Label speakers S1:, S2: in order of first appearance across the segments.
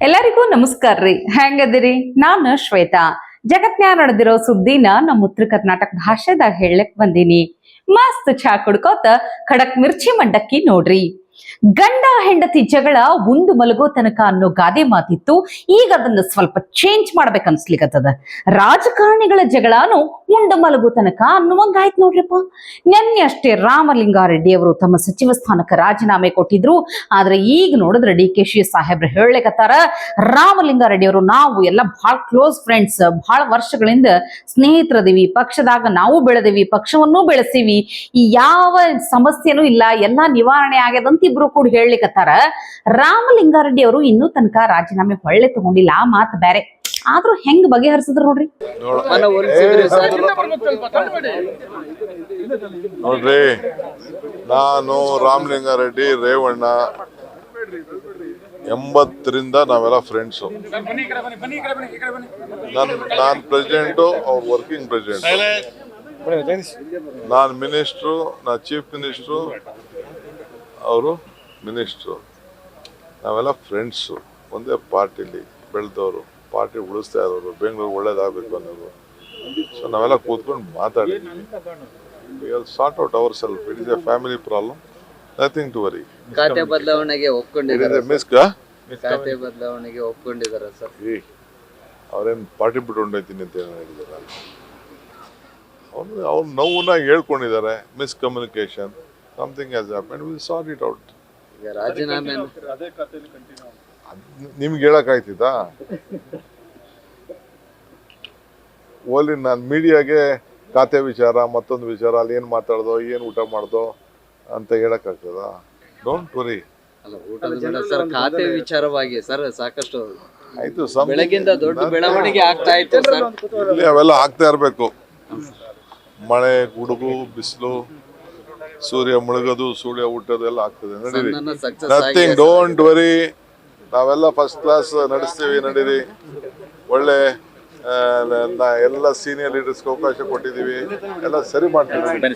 S1: ಎಲ್ಲರಿಗೂ ನಮಸ್ಕಾರ ರೀ. ಹೆಂಗದಿರಿ? ನಾನು ಶ್ವೇತಾ. ಜಗತ್ನ್ಯಾಗ ನಡೆದಿರೋ ಸುದ್ದಿನ ನಮ್ಮ ಉತ್ತರ ಕರ್ನಾಟಕ ಭಾಷೆದಾಗ ಹೇಳಕ್ ಬಂದೀನಿ. ಮಸ್ತ್ ಚಾ ಕುಡ್ಕೋತ ಖಡಕ್ ಮಿರ್ಚಿ ಮಂಡಕ್ಕಿ ನೋಡ್ರಿ. ಗಂಡ ಹೆಂಡತಿ ಜಗಳ ಉಂಡು ಮಲಗೋ ತನಕ ಅನ್ನೋ ಗಾದೆ ಮಾತಿತ್ತು. ಈಗ ಅದನ್ನ ಸ್ವಲ್ಪ ಚೇಂಜ್ ಮಾಡ್ಬೇಕನ್ಸ್ಲಿಕ್ಕತ್ತದ. ರಾಜಕಾರಣಿಗಳ ಜಗಳನು ಉಂಡು ಮಲಗೋ ತನಕ ಅನ್ನುವಂಗಾಯ್ತು ನೋಡ್ರಿಪ್ಪ. ನಿನ್ನೆ ಅಷ್ಟೇ ರಾಮಲಿಂಗಾರೆಡ್ಡಿ ಅವರು ತಮ್ಮ ಸಚಿವ ಸ್ಥಾನಕ್ಕೆ ರಾಜೀನಾಮೆ ಕೊಟ್ಟಿದ್ರು. ಆದ್ರೆ ಈಗ ನೋಡಿದ್ರೆ DKಶಿ ಸಾಹೇಬ್ರು ಹೇಳಕತ್ತಾರ, ರಾಮಲಿಂಗಾರೆಡ್ಡಿ ಅವರು ನಾವು ಎಲ್ಲ ಬಹಳ ಕ್ಲೋಸ್ ಫ್ರೆಂಡ್ಸ್, ಬಹಳ ವರ್ಷಗಳಿಂದ ಸ್ನೇಹಿತರದೀವಿ, ಪಕ್ಷದಾಗ ನಾವು ಬೆಳೆದಿವಿ, ಪಕ್ಷವನ್ನೂ ಬೆಳೆಸಿವಿ, ಈ ಯಾವ ಸಮಸ್ಯೆನೂ ಇಲ್ಲ, ಎಲ್ಲಾ ನಿವಾರಣೆ ಆಗ್ಯದಂತ ಇಬ್ರು ಕೂಡ ಹೇಳಲಿಕ್ಕತ್ತಾರ. ರಾಮಲಿಂಗಾರೆಡ್ಡಿ ಅವರು ಇನ್ನೂ ತನಕ ರಾಜೀನಾಮೆ ಹೊಳ್ಳೆ ತಗೊಂಡಿಲ್ಲ, ಆ ಮಾತು ಬೇರೆ. ಆದ್ರೂ ಹೆಂಗ್ ಬಗೆಹರಿಸಿದ್ರು ನೋಡ್ರಿ.
S2: ನೋಡ್ರಿ, ನಾನು ರಾಮಲಿಂಗಾರೆಡ್ಡಿ, ರೇವಣ್ಣ 80ರಿಂದ ನಾವೆಲ್ಲ ಫ್ರೆಂಡ್ಸು. ನಾನು ಪ್ರೆಸಿಡೆಂಟು, ಅವ್ರು ವರ್ಕಿಂಗ್ ಪ್ರೆಸಿಡೆಂಟ್. ನಾನು ಮಿನಿಸ್ಟ್ರು, ನಾ ಚೀಫ್ ಮಿನಿಸ್ಟ್ರು, ಅವರು ಮಿನಿಸ್ಟ್ರು. ನಾವೆಲ್ಲ ಫ್ರೆಂಡ್ಸು, ಒಂದೇ ಪಾರ್ಟಿಲಿ ಬೆಳೆದವರು, ಪಾರ್ಟಿ ಉಳಿಸ್ತಾ ಇರೋರು, ಬೆಂಗಳೂರು ಒಳ್ಳೇದಾಗಬೇಕು ಅನ್ನೋರು. ಸೊ ನಾವೆಲ್ಲ ಕೂತ್ಕೊಂಡು ಮಾತಾಡಿದ್ವಿ. We will sort out our self. It is a family problem, nothing to worry.
S3: ಖಾತೆ ಬದಲಾವಣೆಗೆ ಒಪ್ಕೊಂಡಿದ್ದಾರೆ. ಖಾತೆ ಬದಲಾವಣೆಗೆ ಒಪ್ಕೊಂಡಿದ್ದಾರೆ ಸರ್.
S2: ಅವ್ರೇನು ಪಾರ್ಟಿ ಬಿಟ್ಟು ಹೊಂಟೋಯ್ತೀನಿ ಅಂತ ಏನು ಹೇಳಿದಾರೆ? ಅವ್ರು ನೋವನ್ನ ಹೇಳ್ಕೊಂಡಿದ್ದಾರೆ. Miscommunication, something has happened, will sort it out.
S3: ಈಗ ರಾಜೀನಾಮೆ
S2: ನಿಮ್ಗೆ ಹೇಳಕ್ಕಾಯ್ತಿದಾ? ಓಲಿ ನಾನು ಮೀಡಿಯಾಗೆ ಖಾತೆ ವಿಚಾರ, ಮತ್ತೊಂದು ವಿಚಾರ, ಅಲ್ಲಿ ಏನು ಮಾತಾಡ್ದೋ, ಏನು ಊಟ ಮಾಡ್ದೋ ಅಂತ ಹೇಳಕ್ಕಾಗ್ತದ? Don't worry.
S3: ಅಲ್ಲ, ಊಟದ ಬೇಡ ಸರ್, ಖಾತೆ ವಿಚಾರವಾಗಿ ಸರ್ ಸಾಕಷ್ಟು
S2: ಆಯ್ತು.
S3: ಬೆಳಗಿಂದ ದೊಡ್ಡ ಬೆಳವಣಿಗೆ ಆಗ್ತಾ ಇತ್ತು ಸರ್.
S2: ಇಲ್ಲಿ ಅವೆಲ್ಲ ಆಗ್ತಾ ಇರ್ಬೇಕು. ಮಳೆ, ಗುಡುಗು, ಬಿಸಿಲು, ಸೂರ್ಯ ಮುಳುಗೋದು, ಸೂರ್ಯ ಹುಟ್ಟೋದು ಎಲ್ಲ ಆಗ್ತದೆ. ನಡೀರಿ, ನಥಿಂಗ್, ಡೋಂಟ್ ವರಿ. ನಾವೆಲ್ಲ ಫಸ್ಟ್ ಕ್ಲಾಸ್ ನಡೆಸ್ತೀವಿ, ನಡೀರಿ. ಒಳ್ಳೆ ಎಲ್ಲ ಸೀನಿಯರ್ ಲೀಡರ್ಸ್ಗೆ ಅವಕಾಶ ಕೊಟ್ಟಿದ್ದೀವಿ, ಎಲ್ಲ ಸರಿ ಮಾಡ್ತೀವಿ.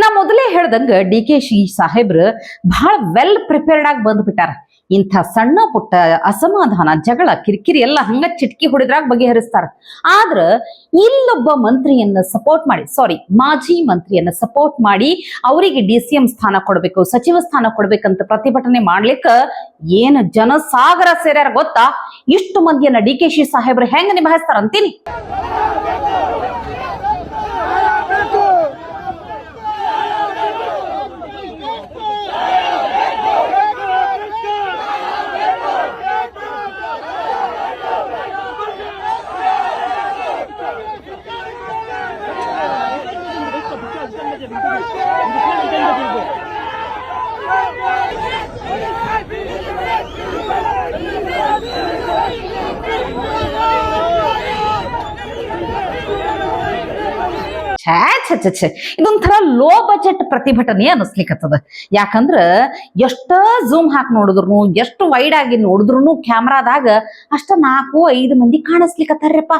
S1: ನಾ ಮೊದಲೇ ಹೇಳ್ದಂಗ DKಶಿ ಸಾಹೇಬ್ರು ಬಹಳ ವೆಲ್ ಪ್ರಿಪೇರ್ಡ್ ಆಗಿ ಬಂದ್ಬಿಟ್ಟಾರ. ಇಂಥ ಸಣ್ಣ ಪುಟ್ಟ ಅಸಮಾಧಾನ, ಜಗಳ, ಕಿರಿಕಿರಿ ಎಲ್ಲ ಹಂಗ ಚಿಟ್ಕಿ ಹೊಡೆದ್ರಾಗ ಬಗೆಹರಿಸ್ತಾರ. ಆದ್ರ ಇಲ್ಲೊಬ್ಬ ಮಂತ್ರಿಯನ್ನ ಸಪೋರ್ಟ್ ಮಾಡಿ, ಮಾಜಿ ಮಂತ್ರಿಯನ್ನ ಸಪೋರ್ಟ್ ಮಾಡಿ ಅವರಿಗೆ DCM ಸ್ಥಾನ ಕೊಡ್ಬೇಕು, ಸಚಿವ ಸ್ಥಾನ ಕೊಡ್ಬೇಕಂತ ಪ್ರತಿಭಟನೆ ಮಾಡ್ಲಿಕ್ಕ ಏನು ಜನಸಾಗರ ಸೇರ್ಯಾರ ಗೊತ್ತಾ? ಇಷ್ಟು ಮಂದಿಯನ್ನ DKಶಿ ಸಾಹೇಬ್ರು ಹೆಂಗ ನಿಭಾಯಿಸ್ತಾರ ಅಂತೀನಿ. ಇದೊಂಥರ ಲೋ ಬಜೆಟ್ ಪ್ರತಿಭಟನೆ ಅನಿಸ್ಲಿಕ್ಕತ್ತದ. ಯಾಕಂದ್ರ ಎಷ್ಟ ಝೂಮ್ ಹಾಕಿ ನೋಡಿದ್ರು, ಎಷ್ಟು ವೈಡ್ ಆಗಿ ನೋಡಿದ್ರು ಕ್ಯಾಮ್ರಾದಾಗ ಅಷ್ಟ 4-5 ಮಂದಿ ಕಾಣಿಸ್ಲಿಕ್ಕತ್ತಾರಪ್ಪ.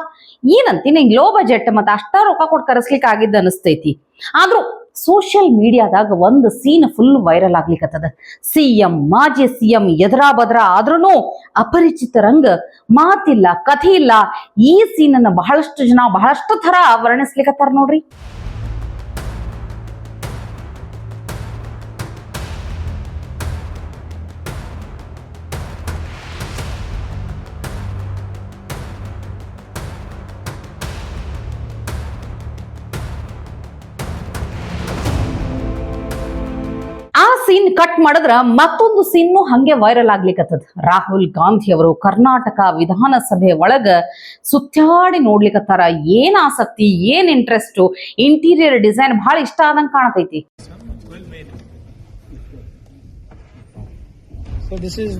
S1: ಏನಂತೀನಿ, ಲೋ ಬಜೆಟ್ ಮತ್ತ ಅಷ್ಟ ರೊಕ್ಕ ಕೊಟ್ಟು ಕರೆಸ್ಲಿಕ್ಕೆ ಆಗಿದ್ದ ಅನಿಸ್ತೈತಿ. ಆದ್ರೂ ಸೋಷಿಯಲ್ ಮೀಡಿಯಾದಾಗ ಒಂದು ಸೀನ್ ಫುಲ್ ವೈರಲ್ ಆಗ್ಲಿಕ್ಕತ್ತದ. CM, ಮಾಜಿ CM ಎದರಾ ಬದ್ರಾ ಆದ್ರೂ ಅಪರಿಚಿತರಂಗ, ಮಾತಿಲ್ಲ, ಕಥೆ ಇಲ್ಲ. ಈ ಸೀನನ್ನ ಬಹಳಷ್ಟು ಜನ ಬಹಳಷ್ಟು ತರ ವರ್ಣಿಸ್ಲಿಕ್ಕತ್ತಾರ ನೋಡ್ರಿ. ಸೀನ್ ಕಟ್ ಮಾಡಿದ್ರ ಮತ್ತೊಂದು ಸೀನ್ ಹಂಗೆ ವೈರಲ್ ಆಗ್ಲಿಕ್ಕತ್ತದ. ರಾಹುಲ್ ಗಾಂಧಿ ಅವರು ಕರ್ನಾಟಕ ವಿಧಾನಸಭೆ ಒಳಗ ಸುತ್ತಾಡಿ ನೋಡ್ಲಿಕ್ಕತ್ತಾರ. ಏನ್ ಆಸಕ್ತಿ, ಏನ್ ಇಂಟ್ರೆಸ್ಟ್, ಇಂಟೀರಿಯರ್ ಡಿಸೈನ್ ಬಹಳ ಇಷ್ಟ ಆದಂಗ ಕಾಣತೈತಿ.
S4: So this is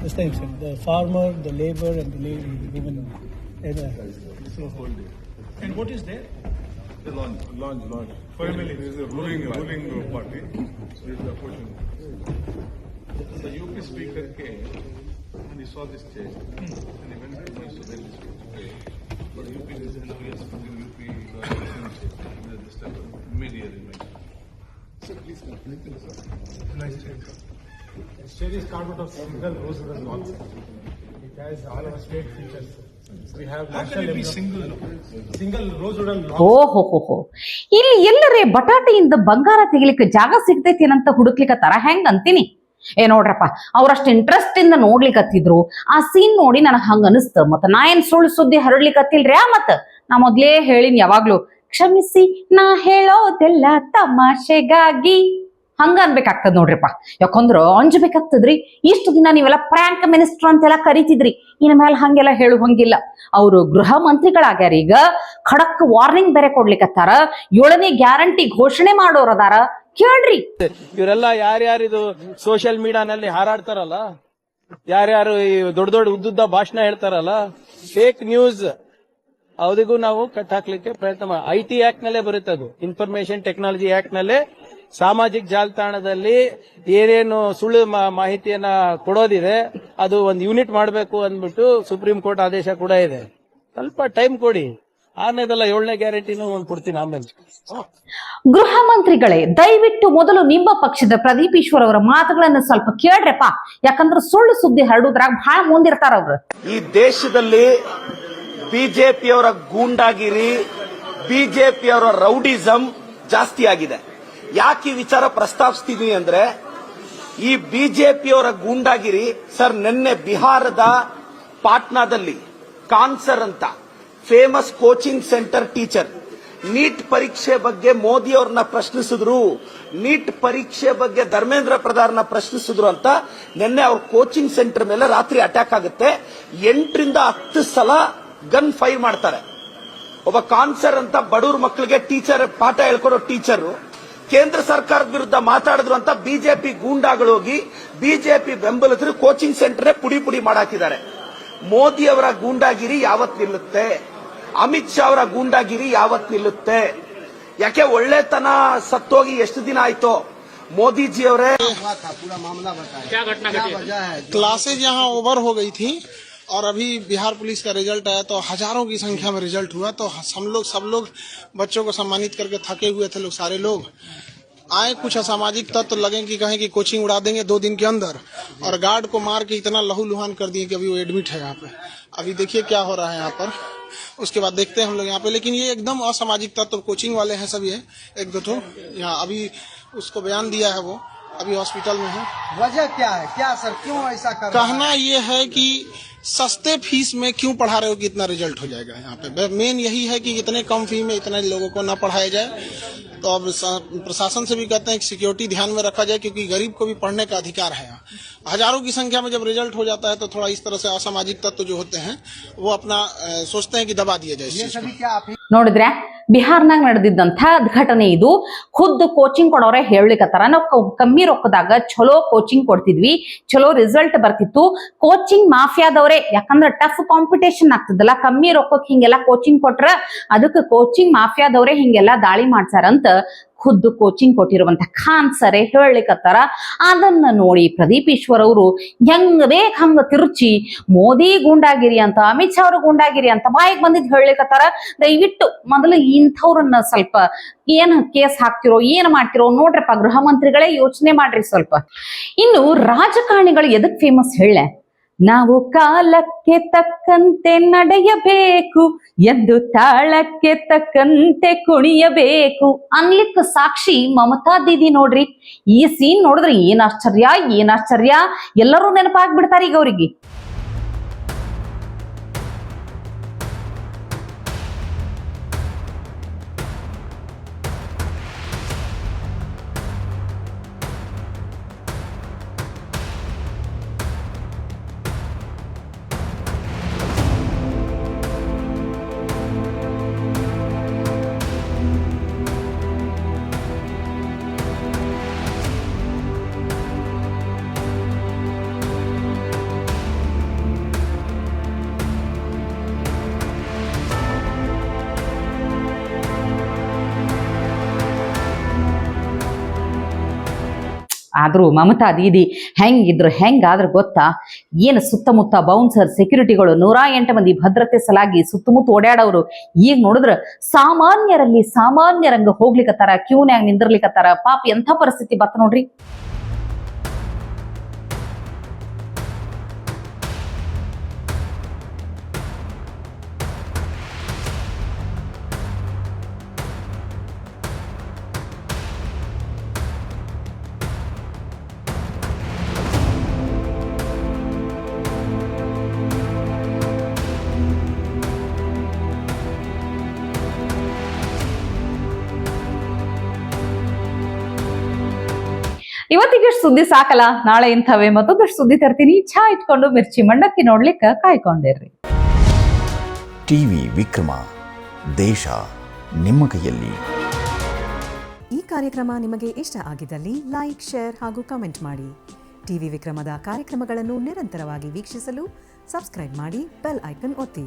S4: this thing, sir. The farmer, the labor, and the women. And what is there?
S5: The launch. Finally, there is a ruling party. There is the opposition. The UP speaker came and he saw this change. And he went to Mysore Delhi to pay. But UP is now yes, UP this type of media in Mysore. Sir, please come. Nice change. State is carved out of single rose rural laws. It has all our state features. We have national single rose rural law.
S1: ಓಹೋ ಇಲ್ಲಿ ಎಲ್ಲರೇ ಬಟಾಟೆಯಿಂದ ಬಂಗಾರ ತೆಗಿಲಿಕ್ಕೆ ಜಾಗ ಸಿಗ್ತೈತಿ ಏನಂತ ಹುಡುಕ್ಲಿಕ್ಕತ್ತಾರ ಹೆಂಗ್ ಅಂತೀನಿ. ನೋಡ್ರಪ್ಪ, ಅವ್ರಷ್ಟು ಇಂಟ್ರೆಸ್ಟ್ ಇಂದ ನೋಡ್ಲಿಕ್ಕತ್ತಿದ್ರು. ಆ ಸೀನ್ ನೋಡಿ ನನಗ್ ಹಂಗ ಅನಿಸ್ತ. ಮತ್ತ ನಾ ಏನ್ ಸುಳ್ಳು ಸುದ್ದಿ ಹರಡ್ಲಿಕ್ಕತ್ತಿಲ್ರಿ. ಮತ್ ನಾ ಮೊದ್ಲೇ ಹೇಳಿನ್ ಯಾವಾಗ್ಲೂ, ಕ್ಷಮಿಸಿ ನಾ ಹೇಳೋದೆಲ್ಲ ತಮಾಷೆಗಾಗಿ ಹಂಗ ಅನ್ಬೇಕಾಗ್ತದ ನೋಡ್ರಿಪ್ಪ. ಯಾಕಂದ್ರ ಅಂಜಬೇಕಾಗ್ತದ್ರಿ. ಇಷ್ಟು ದಿನ ನೀವೆಲ್ಲ ಪ್ರ್ಯಾಂಕ್ ಮಿನಿಸ್ಟರ್ ಅಂತೆಲ್ಲ ಕರಿತಿದ್ರಿ. ಇನ್ ಮೇಲೆ ಹಂಗೆಲ್ಲ ಹೇಳುವಂಗಿಲ್ಲ. ಅವರು ಗೃಹ ಮಂತ್ರಿಗಳಾಗ್ಯಾರ. ಈಗ ಖಡಕ್ ವಾರ್ನಿಂಗ್ ಬೇರೆ ಕೊಡ್ಲಿಕ್ಕತ್ತಾರ. 7ನೇ ಗ್ಯಾರಂಟಿ ಘೋಷಣೆ ಮಾಡೋರದಾರ. ಕೇಳ್ರಿ,
S6: ಇವರೆಲ್ಲ ಯಾರ್ಯಾರಿದು ಸೋಷಿಯಲ್ ಮೀಡಿಯಾನಲ್ಲಿ ಹಾರಾಡ್ತಾರಲ್ಲ, ಯಾರ್ಯಾರು ಈ ದೊಡ್ಡ ದೊಡ್ಡ ಉದ್ದುದ್ದ ಭಾಷಣ ಹೇಳ್ತಾರಲ್ಲ, ಫೇಕ್ ನ್ಯೂಸ್, ಅವರಿಗೂ ನಾವು ಕಟ್ ಹಾಕ್ಲಿಕ್ಕೆ ಪ್ರಯತ್ನ ಮಾಡಿ. IT ಆಕ್ಟ್ ನಲ್ಲೇ ಬರುತ್ತೆ ಅದು. ಇನ್ಫಾರ್ಮೇಶನ್ ಟೆಕ್ನಾಲಜಿ ಆಕ್ಟ್ ನಲ್ಲೇ ಸಾಮಾಜಿಕ ಜಾಲತಾಣದಲ್ಲಿ ಏನೇನು ಸುಳ್ಳು ಮಾಹಿತಿಯನ್ನ ಕೊಡೋದಿದೆ ಅದು ಒಂದು ಯೂನಿಟ್ ಮಾಡಬೇಕು ಅಂದ್ಬಿಟ್ಟು ಸುಪ್ರೀಂ ಕೋರ್ಟ್ ಆದೇಶ ಕೂಡ ಇದೆ. ಸ್ವಲ್ಪ ಟೈಮ್ ಕೊಡಿ. 6ನೇದಲ್ಲ 7ನೇ ಗ್ಯಾರಂಟಿನೂ ಒಂದು ಕೊಡ್ತೀನಿ ಆಮೇಲೆ.
S1: ಗೃಹ ಮಂತ್ರಿಗಳೇ, ದಯವಿಟ್ಟು ಮೊದಲು ನಿಮ್ಮ ಪಕ್ಷದ ಪ್ರದೀಪ್ ಈಶ್ವರ್ ಅವರ ಮಾತುಗಳನ್ನು ಸ್ವಲ್ಪ ಕೇಳ್ರಪ್ಪ. ಯಾಕಂದ್ರೆ ಸುಳ್ಳು ಸುದ್ದಿ ಹರಡುದ್ರಾಗ ಬಹಳ ಮುಂದಿರ್ತಾರ ಅವ್ರು.
S7: ಈ ದೇಶದಲ್ಲಿ ಬಿಜೆಪಿಯವರ ಗೂಂಡಾಗಿರಿ, ಬಿಜೆಪಿಯವರ ರೌಡಿಸಂ ಜಾಸ್ತಿ ಆಗಿದೆ. ಯಾಕೆ ಈ ವಿಚಾರ ಪ್ರಸ್ತಾಪಿಸ್ತಿದೀನಿ ಅಂದ್ರೆ, ಈ ಬಿಜೆಪಿಯವರ ಗೂಂಡಾಗಿರಿ ಸರ್, ನಿನ್ನೆ ಬಿಹಾರದ ಪಾಟ್ನಾದಲ್ಲಿ ಕಾನ್ಸರ್ ಅಂತ famous coaching center teacher NEET ಪರೀಕ್ಷೆ ಬಗ್ಗೆ ಮೋದಿ ಅವ್ರನ್ನ ಪ್ರಶ್ನಿಸಿದ್ರು, ನೀಟ್ ಪರೀಕ್ಷೆ ಬಗ್ಗೆ ಧರ್ಮೇಂದ್ರ ಪ್ರಧಾನ ಪ್ರಶ್ನಿಸಿದ್ರು ಅಂತ ನಿನ್ನೆ ಅವ್ರ ಕೋಚಿಂಗ್ ಸೆಂಟರ್ ಮೇಲೆ ರಾತ್ರಿ ಅಟ್ಯಾಕ್ ಆಗುತ್ತೆ. 8 ರಿಂದ 10 ಸಲ ಗನ್ ಫೈರ್ ಮಾಡ್ತಾರೆ. ಒಬ್ಬ ಕಾನ್ಸರ್ ಅಂತ ಬಡವ್ರ ಮಕ್ಕಳಿಗೆ ಟೀಚರ್ ಪಾಠ ಹೇಳ್ಕೊಡೋ ಟೀಚರು ಕೇಂದ್ರ ಸರ್ಕಾರದ ವಿರುದ್ಧ ಮಾತಾಡಿದ್ರು ಅಂತ ಬಿಜೆಪಿ ಗೂಂಡಾಗಳು ಹೋಗಿ ಬಿಜೆಪಿ ಬೆಂಬಲಿತರು ಕೋಚಿಂಗ್ ಸೆಂಟರ್ ಪುಡಿ ಪುಡಿ ಮಾಡಾಕಿದ್ದಾರೆ. ಮೋದಿ ಅವರ ಗೂಂಡಾಗಿರಿ ಯಾವತ್ ನಿಲ್ಲುತ್ತೆ? ಅಮಿತ್ ಶಾ ಅವರ ಗೂಂಡಾಗಿರಿ ಯಾವತ್ ನಿಲ್ಲುತ್ತೆ? ಯಾಕೆ ಒಳ್ಳೆತನ ಸತ್ತೋಗಿ ಎಷ್ಟು ದಿನ ಆಯ್ತೋ? मोदी ಅವರೇ,
S8: पूरा मामला बताया, क्या घटना घटी? क्लासेज यहाँ ओवर हो गई थी और अभी बिहार पुलिस का रिजल्ट आया तो हजारों की संख्या में रिजल्ट हुआ। तो सब लोग बच्चों को सम्मानित करके थके हुए थे लोग, सारे लोग आए। कुछ असामाजिक तत्व लगे कि कहें कि कोचिंग उड़ा देंगे 2 दिन के अंदर, और गार्ड को मार के इतना लहू लुहान कर दिए कि अभी वो एडमिट है यहाँ पे। अभी देखिए क्या हो रहा है यहाँ पर, उसके बाद देखते हैं हम लोग यहाँ पे। लेकिन ये एकदम असामाजिक तत्व कोचिंग वाले हैं सब, ये 1-2 ठो यहाँ अभी उसको बयान दिया है, वो अभी हॉस्पिटल में है।
S7: वजह क्या है? क्या सर, क्यों ऐसा कर?
S8: कहना ये है कि सस्ते फीस में क्यों पढ़ा रहे हो कि इतना रिजल्ट हो जाएगा यहाँ पे। मेन यही है कि इतने कम फी में इतने लोगों को न पढ़ाया जाए। तो अब प्रशासन से भी कहते हैं कि सिक्योरिटी ध्यान में रखा जाए, क्योंकि गरीब को भी पढ़ने का अधिकार है। हजारों की संख्या में जब रिजल्ट हो जाता है तो थोड़ा इस तरह से असामाजिक तत्व जो होते हैं वो अपना सोचते हैं कि दबा दिया जाए।
S1: ನೋಡಿದ್ರೆ ಬಿಹಾರ್ನಾಗ ನಡೆದಿದ್ದಂತ ಘಟನೆ ಇದು. ಖುದ್ದು ಕೋಚಿಂಗ್ ಕೊಡೋರೆ ಹೇಳ್ಲಿಕ್ಕತ್ತಾರ, ನಾವು ಕಮ್ಮಿ ರೊಕ್ಕದಾಗ ಚಲೋ ಕೋಚಿಂಗ್ ಕೊಡ್ತಿದ್ವಿ, ಚಲೋ ರಿಸಲ್ಟ್ ಬರ್ತಿತ್ತು. ಕೋಚಿಂಗ್ ಮಾಫಿಯಾದವ್ರೆ, ಯಾಕಂದ್ರೆ ಟಫ್ ಕಾಂಪಿಟೇಷನ್ ಆಗ್ತದಲ್ಲ, ಕಮ್ಮಿ ರೊಕ್ಕಕ್ಕೆ ಹಿಂಗೆಲ್ಲ ಕೋಚಿಂಗ್ ಕೊಟ್ರ ಅದಕ್ಕೆ ಕೋಚಿಂಗ್ ಮಾಫಿಯಾದವ್ರೆ ಹಿಂಗೆಲ್ಲ ದಾಳಿ ಮಾಡ್ಸಾರಂತ ಖುದ್ದು ಕೋಚಿಂಗ್ ಕೊಟ್ಟಿರುವಂತ ಖಾನ್ ಸರೇ ಹೇಳಲಿಕ್ಕತ್ತಾರ. ಅದನ್ನ ನೋಡಿ ಪ್ರದೀಪ್ ಈಶ್ವರ್ ಅವರು ಹೆಂಗ್ ಬೇಕ್ ಹಂಗ ತಿರುಚಿ ಮೋದಿ ಗೂಂಡಾಗಿರಿ ಅಂತ, ಅಮಿತ್ ಶಾ ಅವರು ಗೂಂಡಾಗಿರಿ ಅಂತ ಬಾಯಿಗೆ ಬಂದಿದ್ ಹೇಳಲಿಕ್ಕತ್ತಾರ. ದಯವಿಟ್ಟು ಮೊದಲು ಇಂಥವ್ರನ್ನ ಸ್ವಲ್ಪ ಏನ್ ಕೇಸ್ ಹಾಕ್ತಿರೋ ಏನ್ ಮಾಡ್ತಿರೋ ನೋಡ್ರಪ್ಪ ಗೃಹ ಮಂತ್ರಿಗಳೇ, ಯೋಚನೆ ಮಾಡ್ರಿ ಸ್ವಲ್ಪ. ಇನ್ನು ರಾಜಕಾರಣಿಗಳು ಎದಕ್ ಫೇಮಸ್ ಹೇಳೆ? ನಾವು ಕಾಲಕ್ಕೆ ತಕ್ಕಂತೆ ನಡೆಯಬೇಕು ಎಂದು ತಾಳಕ್ಕೆ ತಕ್ಕಂತೆ ಕುಣಿಯಬೇಕು ಅನ್ಲಿಕ್ಕೆ ಸಾಕ್ಷಿ ಮಮತಾ ದೀದಿ ನೋಡ್ರಿ. ಈ ಸೀನ್ ನೋಡಿದ್ರೆ ಏನ್ ಆಶ್ಚರ್ಯ, ಎಲ್ಲರೂ ನೆನಪಾಗ್ಬಿಡ್ತಾರ ಈಗ ಅವ್ರಿಗೆ. ಆದ್ರೂ ಮಮತಾ ದೀದಿ ಹೆಂಗಾದ್ರೂ ಗೊತ್ತಾ? ಏನು ಸುತ್ತಮುತ್ತ ಬೌನ್ಸರ್ ಸೆಕ್ಯೂರಿಟಿಗಳು 108 ಮಂದಿ ಭದ್ರತೆ ಸಲಾಗಿ ಸುತ್ತಮುತ್ತ ಓಡಾಡೋರು ಈಗ ನೋಡಿದ್ರ ಸಾಮಾನ್ಯರಂಗ ಹೋಗ್ಲಿಕ್ಕತ್ತಾರ, ಕ್ಯೂನ್ಯಾಗ ನಿಂದಿರ್ಲಿಕ್ಕತ್ತಾರ. ಪಾಪ ಎಂಥ ಪರಿಸ್ಥಿತಿ ಬತ್ತ ನೋಡ್ರಿ. ಇವತ್ತಿಗೆಷ್ಟು ಸುದ್ದಿ ಸಾಕಲ್ಲ, ನಾಳೆ ಇಂಥವೇ ಮತ್ತೊಂದಷ್ಟು ಸುದ್ದಿ ತರ್ತೀನಿ. ಚಹಾ ಇಟ್ಕೊಂಡು ಮಿರ್ಚಿ ಮಂಡಕ್ಕಿ ನೋಡ್ಲಿಕ್ಕೆ ಕಾಯ್ಕೊಂಡಿರ್ರಿ.
S9: ಟಿವಿ ವಿಕ್ರಮ, ದೇಶ ನಿಮ್ಮ ಕೈಯಲ್ಲಿ.
S10: ಈ ಕಾರ್ಯಕ್ರಮ ನಿಮಗೆ ಇಷ್ಟ ಆಗಿದ್ದಲ್ಲಿ ಲೈಕ್, ಶೇರ್ ಹಾಗೂ ಕಮೆಂಟ್ ಮಾಡಿ. ಟಿವಿ ವಿಕ್ರಮದ ಕಾರ್ಯಕ್ರಮಗಳನ್ನು ನಿರಂತರವಾಗಿ ವೀಕ್ಷಿಸಲು ಸಬ್ಸ್ಕ್ರೈಬ್ ಮಾಡಿ, ಬೆಲ್ ಐಕನ್ ಒತ್ತಿ.